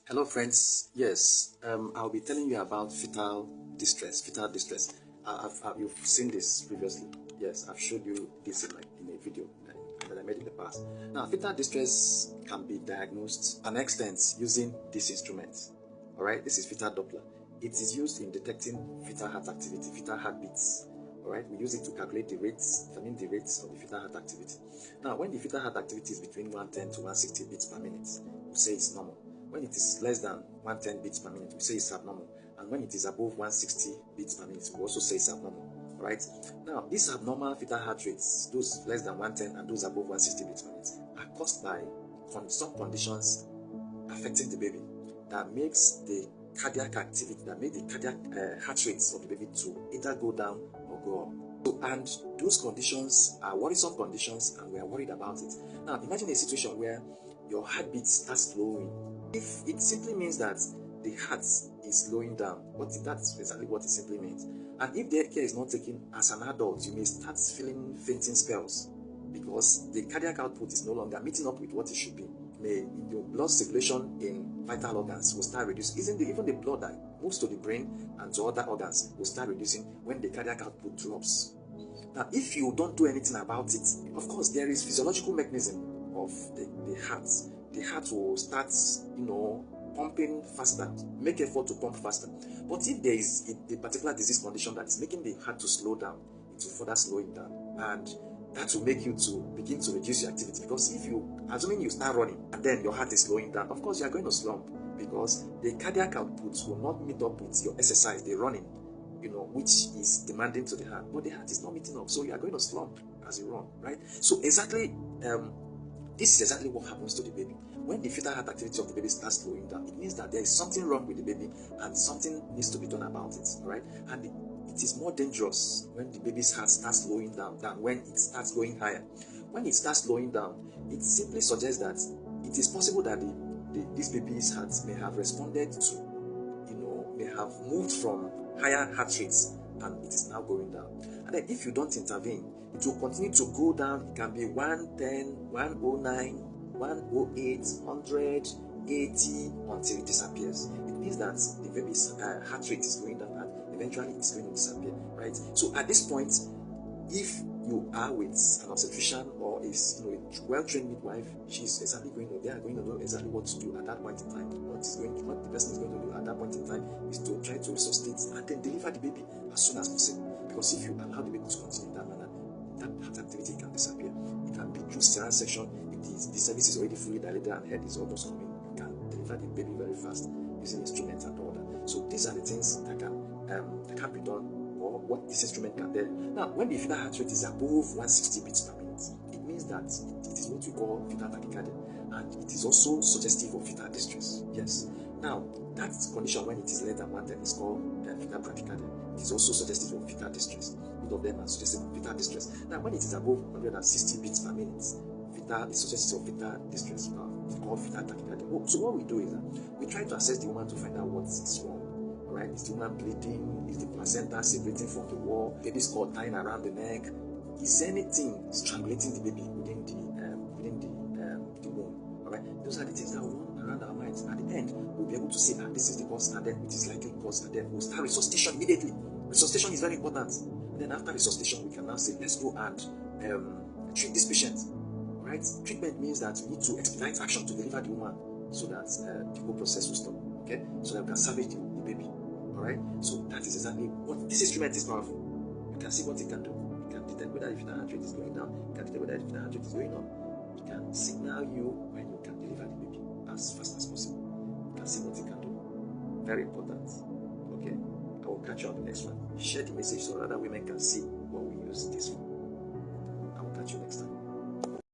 Hello friends, yes, I'll be telling you about fetal distress. You've seen this previously. Yes, I've showed you this in a video that I made in the past. Now, fetal distress can be diagnosed to an extent using this instrument. All right, this is fetal Doppler. It is used in detecting fetal heart activity, fetal heartbeats. All right, we use it to calculate the rates, determine the rates of the fetal heart activity. Now, when the fetal heart activity is between 110 to 160 beats per minute, we say it's normal. When it is less than 110 beats per minute, we say it's abnormal. And when it is above 160 beats per minute, we also say it's abnormal. Right? Now, these abnormal fetal heart rates, those less than 110 and those above 160 beats per minute, are caused by some conditions affecting the baby that makes the cardiac activity, that make the cardiac heart rates of the baby to either go down or go up. So, and those conditions are worrisome conditions, and we are worried about it. Now, imagine a situation where your heartbeat starts slowing. If it simply means that the heart is slowing down, that's exactly what it simply means. And if the care is not taken as an adult, you may start feeling fainting spells because the cardiac output is no longer meeting up with what it should be. Your blood circulation in vital organs will start reducing. Even the blood that moves to the brain and to other organs will start reducing when the cardiac output drops. Now, if you don't do anything about it, of course, there is physiological mechanism of the heart. The heart will start, pumping faster, make effort to pump faster. But if there is a particular disease condition that is making the heart to slow down, it will further slow it down. And that will make you to begin to reduce your activity. Because if assuming you start running and then your heart is slowing down, of course you are going to slump because the cardiac output will not meet up with your exercise, the running, which is demanding to the heart. But the heart is not meeting up, so you are going to slump as you run, right? So this is exactly what happens to the baby. When the fetal heart activity of the baby starts slowing down, it means that there is something wrong with the baby and something needs to be done about it, right? And it is more dangerous when the baby's heart starts slowing down than when it starts going higher. When it starts slowing down, it simply suggests that it is possible that this baby's heart may have responded to, may have moved from higher heart rates and it is now going down. And then if you don't intervene, it will continue to go down. It can be 110, 109, 108, 100, 80 until it disappears. It means that the baby's heart rate is going down and eventually it's going to disappear, right? So at this point, if you are with an obstetrician or a well-trained midwife, they are going to know exactly what to do at that point in time. What the person is going to do at that point in time is to try to resuscitate and then deliver the baby as soon as possible. Because if you allow the baby to continue in that manner, that heart activity can disappear. It can be through cesarean section. The cervix is already fully dilated and head is almost coming. You can deliver the baby very fast using instruments and all that. So these are the things that can be done, or what this instrument can tell. Now, when the fetal heart rate is above 160 beats per minute, it means that it is what we call fetal tachycardia, and it is also suggestive of fetal distress. Yes. Now, that condition when it is less than 110 is called fetal bradycardia. It is also suggestive of fetal distress. Both of them are suggestive of fetal distress. Now, when it is above 160 beats per minute, fetal is suggestive of fetal distress. It's called fetal tachycardia. So what we do is that we try to assess the woman to find out what is wrong. Right? Is the woman bleeding? Is the placenta separating from the wall? Baby's cord tying around the neck? Is anything strangulating the baby within the womb? All right? Those are the things that will run around our minds. At the end, we'll be able to say, this is the cause, and then it is likely cause, and then we'll start resuscitation immediately. Resuscitation is very important. And then after resuscitation, we can now say, let's go and treat this patient. Right? Treatment means that we need to expedite action to deliver the woman so that the whole process will stop. Okay? So that we can salvage the baby. Alright? So that is exactly what this instrument is powerful. You can see what it can do. You can detect whether the fetal heart rate is going down. You can detect whether the fetal heart rate is going up. It can signal you when you can deliver the baby as fast as possible. You can see what it can do. Very important. Okay? I will catch you on the next one. Share the message so other women can see what we use this for. I will catch you next time.